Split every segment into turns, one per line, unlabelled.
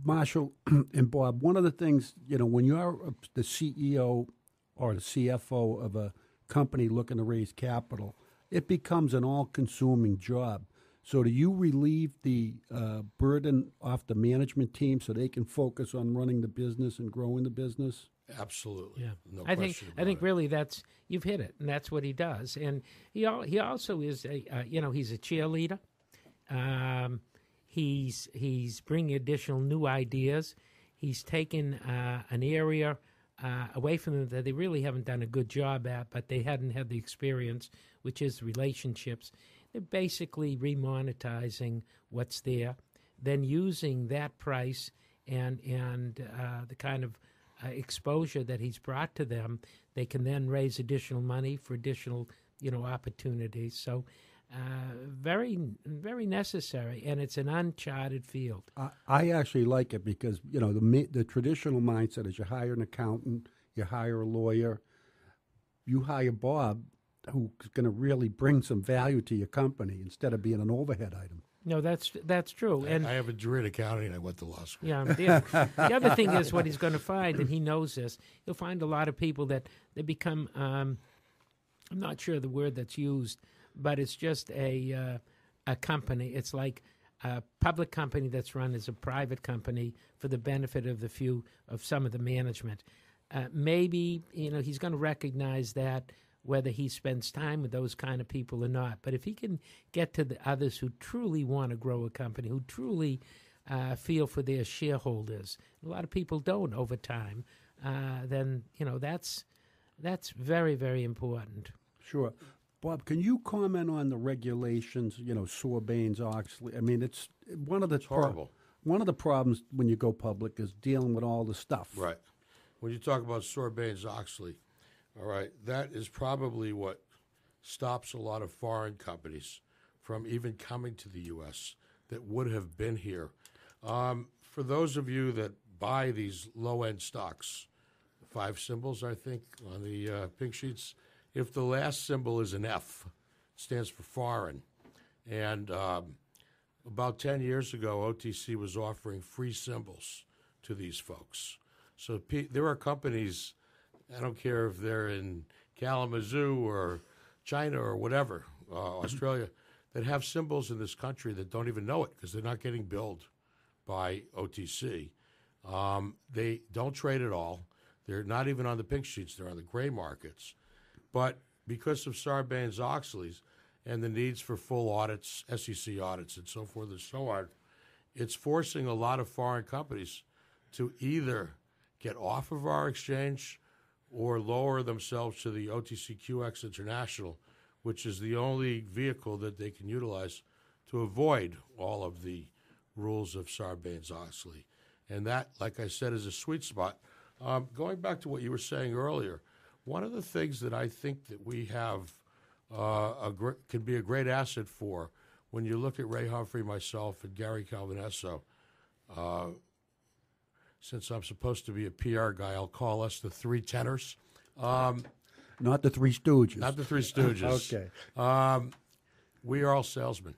Marshall and Bob, one of the things, when you're the CEO or the CFO of a company looking to raise capital, it becomes an all-consuming job. So do you relieve the burden off the management team so they can focus on running the business and growing the business?
Absolutely.
Yeah.
No
I
question
think
about it.
really you've hit it, and that's what he does. And he also is he's a cheerleader. He's bringing additional new ideas. He's taken an area away from them that they really haven't done a good job at, but they hadn't had the experience, which is relationships. They're basically remonetizing what's there, then using that price and the kind of exposure that he's brought to them. They can then raise additional money for additional opportunities. So very, very necessary, and it's an uncharted field.
I actually like it because the traditional mindset is you hire an accountant, you hire a lawyer, you hire Bob, who's going to really bring some value to your company instead of being an overhead item.
No, that's true. And
I have a degree in accounting, and I went to law school.
yeah, the other thing is what he's going to find, and he knows this. He'll find a lot of people that they become. I'm not sure the word that's used, but it's just a company. It's like a public company that's run as a private company for the benefit of the few, of some of the management. Maybe he's going to recognize that, whether he spends time with those kind of people or not. But if he can get to the others who truly want to grow a company, who truly feel for their shareholders, a lot of people don't over time, then that's very, very important.
Sure. Bob, can you comment on the regulations, Sarbanes-Oxley? I mean, it's one of the
horrible.
One of the problems when you go public is dealing with all the stuff.
Right. When you talk about Sarbanes-Oxley, all right, that is probably what stops a lot of foreign companies from even coming to the U.S. that would have been here. For those of you that buy these low-end stocks, 5 symbols, I think, on the pink sheets, if the last symbol is an F, it stands for foreign. And about 10 years ago, OTC was offering free symbols to these folks. So there are companies, I don't care if they're in Kalamazoo or China or whatever, Australia, that have symbols in this country that don't even know it because they're not getting billed by OTC. They don't trade at all. They're not even on the pink sheets. They're on the gray markets. But because of Sarbanes-Oxley's and the needs for full audits, SEC audits, and so forth and so on, it's forcing a lot of foreign companies to either get off of our exchange or lower themselves to the OTCQX International, which is the only vehicle that they can utilize to avoid all of the rules of Sarbanes-Oxley. And that, like I said, is a sweet spot. Going back to what you were saying earlier, one of the things that I think that we have can be a great asset for when you look at Ray Humphrey, myself, and Gary Calvinesso, since I'm supposed to be a PR guy, I'll call us the Three Tenors.
Not the Three Stooges.
Not the Three Stooges.
Okay.
We are all salesmen.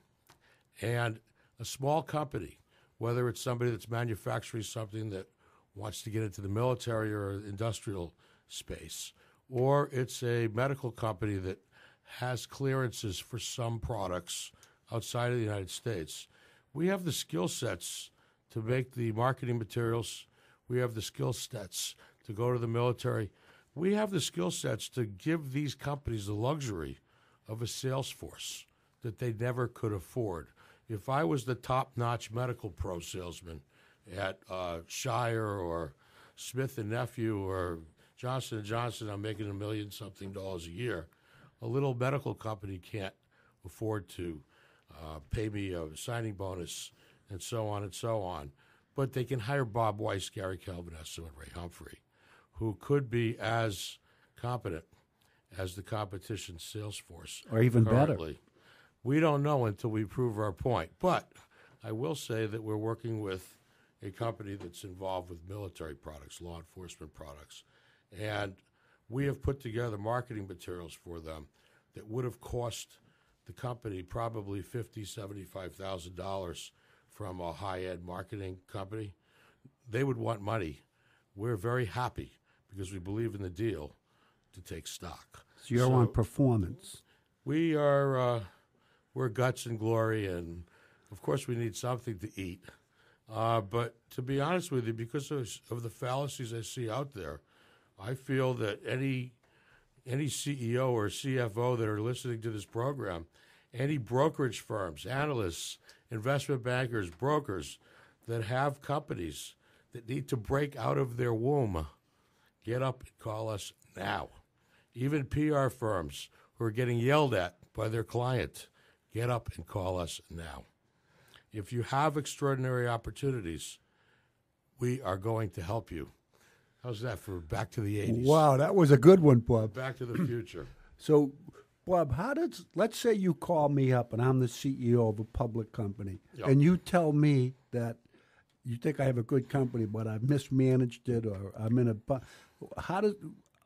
And a small company, whether it's somebody that's manufacturing something that wants to get into the military or industrial space, or it's a medical company that has clearances for some products outside of the United States, we have the skill sets to make the marketing materials. We have the skill sets to go to the military. We have the skill sets to give these companies the luxury of a sales force that they never could afford. If I was the top-notch medical pro salesman at Shire or Smith & Nephew or Johnson & Johnson, I'm making $1 million-something a year. A little medical company can't afford to pay me a signing bonus and so on and so on. But they can hire Bob Weiss, Gary Calvinesso, and Ray Humphrey, who could be as competent as the competition sales force.
Or even
currently.
better.
We don't know until we prove our point. But I will say that we're working with a company that's involved with military products, law enforcement products. And we have put together marketing materials for them that would have cost the company probably $50,000, $75,000 from a high-end marketing company they would want money. We're very happy because we believe in the deal to take stock.
So you're on performance.
We are, we're guts and glory, and of course we need something to eat. But to be honest with you, because of the fallacies I see out there, I feel that any CEO or CFO that are listening to this program, any brokerage firms, analysts, investment bankers, brokers that have companies that need to break out of their womb, get up and call us now. Even PR firms who are getting yelled at by their client, get up and call us now. If you have extraordinary opportunities, we are going to help you. How's that for Back to the 80s?
Wow, that was a good one, Bob.
Back to the future.
So, Bob, let's say you call me up and I'm the CEO of a public company,
Yep.
and you tell me that you think I have a good company, but I've mismanaged it, or I'm in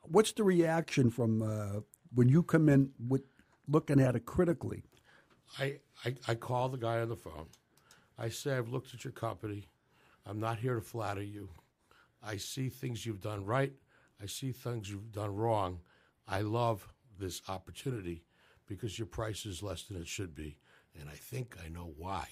what's the reaction from when you come in with looking at it critically?
I call the guy on the phone. I say, I've looked at your company. I'm not here to flatter you. I see things you've done right. I see things you've done wrong. I love this opportunity because your price is less than it should be, and I think I know why.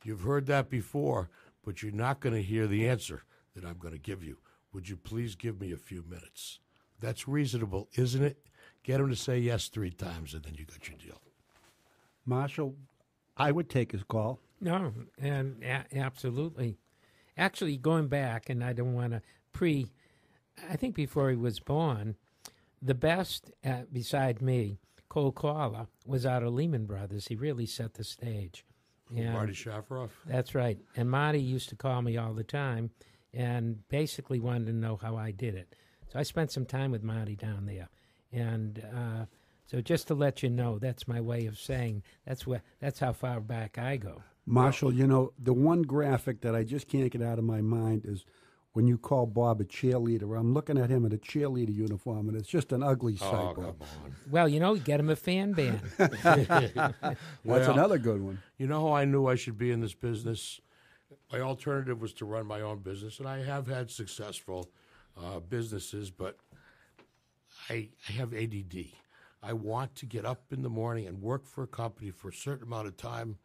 You've heard that before, but you're not going to hear the answer that I'm going to give you. Would you please give me a few minutes? That's reasonable, isn't it? Get him to say yes 3 times, and then you got your deal.
Marshall, I would take his call.
No, and absolutely. Actually, going back, and I don't want to I think before he was born, the best, beside me, cold caller, was out of Lehman Brothers. He really set the stage. And
Marty Shafroff?
That's right. And Marty used to call me all the time and basically wanted to know how I did it. So I spent some time with Marty down there. And so just to let you know, that's my way of saying that's how far back I go.
Marshall, you know, the one graphic that I just can't get out of my mind is when you call Bob a cheerleader. I'm looking at him in a cheerleader uniform, and it's just an ugly sight,
Oh,
Bob.
come on.
Well, get him a fan band.
That's
Well,
another good one.
You know how I knew I should be in this business? My alternative was to run my own business, and I have had successful businesses, but I have ADD. I want to get up in the morning and work for a company for a certain amount of time,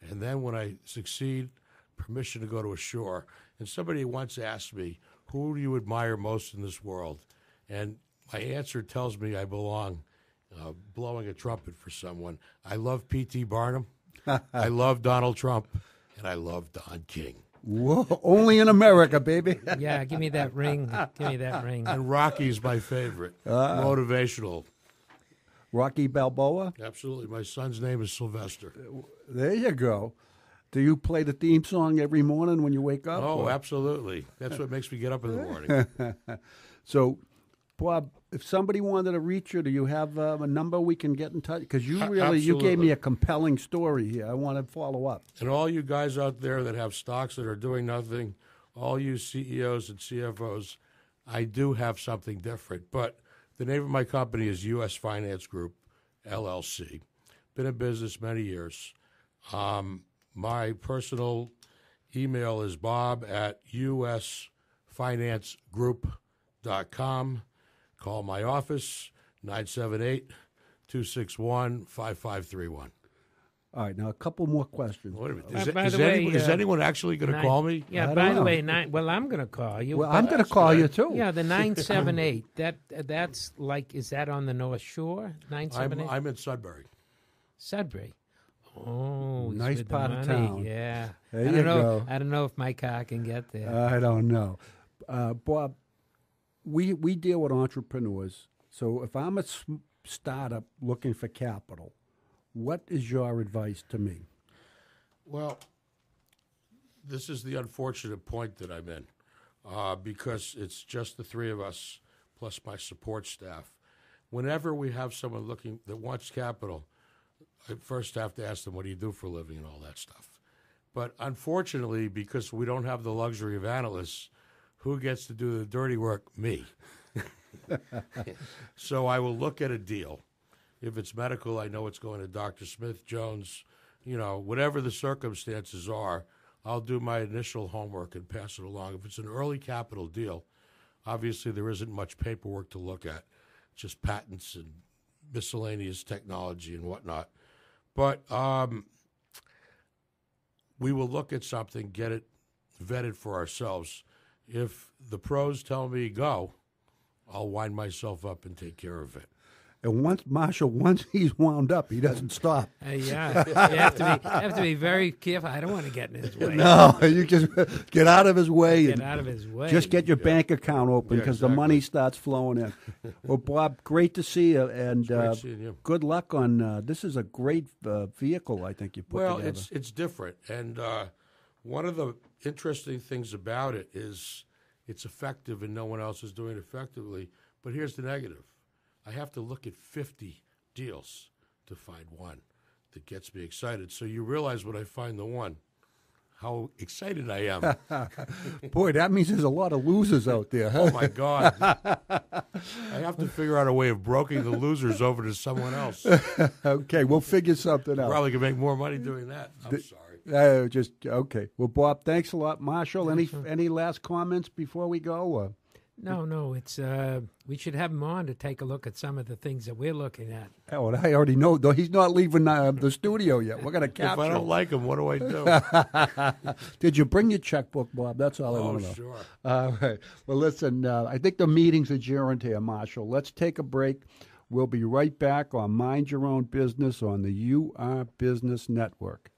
and then when I succeed, permission to go to a shore. And somebody once asked me, who do you admire most in this world? And my answer tells me I belong blowing a trumpet for someone. I love P.T. Barnum, I love Donald Trump, and I love Don King.
Whoa, only in America, baby.
Yeah, give me that ring. Give me that ring.
And Rocky's my favorite. Motivational.
Rocky Balboa?
Absolutely. My son's name is Sylvester.
There you go. Do you play the theme song every morning when you wake up?
Oh, absolutely. That's what makes me get up in the morning.
So, Bob, if somebody wanted to reach you, do you have a number we can get in touch? Because you gave me a compelling story here. I want to follow up.
And all you guys out there that have stocks that are doing nothing, all you CEOs and CFOs, I do have something different. But the name of my company is U.S. Finance Group, LLC. Been in business many years. My personal email is bob@usfinancegroup.com. Call my office, 978-261-5531.
All right, now a couple more questions.
Wait a minute. Is
By the way,
anyone actually going to call me?
Yeah,
I
by
don't
the
know.
way, I'm going to call you.
Well, I'm going to call you, too.
Yeah, the 978. That's like, is that on the North Shore? 978?
I'm in Sudbury.
Sudbury. Oh, he's
Nice
with
part
the
of
money.
town.
Yeah.
There
I
you
don't know.
go.
I don't know if my car can get there.
I don't know. Bob, we deal with entrepreneurs. So if I'm a startup looking for capital, what is your advice to me?
Well, this is the unfortunate point that I'm in because it's just the 3 of us plus my support staff. Whenever we have someone looking that wants capital, I first have to ask them, what do you do for a living and all that stuff. But unfortunately, because we don't have the luxury of analysts, who gets to do the dirty work? Me. So I will look at a deal. If it's medical, I know it's going to Dr. Smith, Jones, whatever the circumstances are, I'll do my initial homework and pass it along. If it's an early capital deal, obviously there isn't much paperwork to look at, just patents and miscellaneous technology and whatnot. But we will look at something, get it vetted for ourselves. If the pros tell me go, I'll wind myself up and take care of it.
And once he's wound up, he doesn't stop.
Yeah, you have to be very careful. I don't want to get in his way.
No, you just get out of his way.
Get out of his way.
Just get your bank account open because the
exactly.
money starts flowing in. Well, Bob, great to see you, and
Great seeing you.
good luck on. This is a great vehicle, I think you put together.
Well, it's different, and one of the interesting things about it is it's effective, and no one else is doing it effectively. But here's the negative: I have to look at 50 deals to find one that gets me excited. So you realize when I find the one, how excited I am.
Boy, that means there's a lot of losers out there. Huh?
Oh my God! I have to figure out a way of broking the losers over to someone else.
Okay, we'll figure something out.
Probably can make more money doing that. I'm sorry.
Just okay. Well, Bob, thanks a lot, Marshall. Any last comments before we go?
No. It's we should have him on to take a look at some of the things that we're looking at.
Oh, I already know. Though he's not leaving the studio yet. We're gonna capture.
If I don't like him, what do I do?
Did you bring your checkbook, Bob? That's all I want to know.
Sure.
All right. Well, listen. I think the meeting's adjourned here, Marshall. Let's take a break. We'll be right back on Mind Your Own Business on the UR Business Network.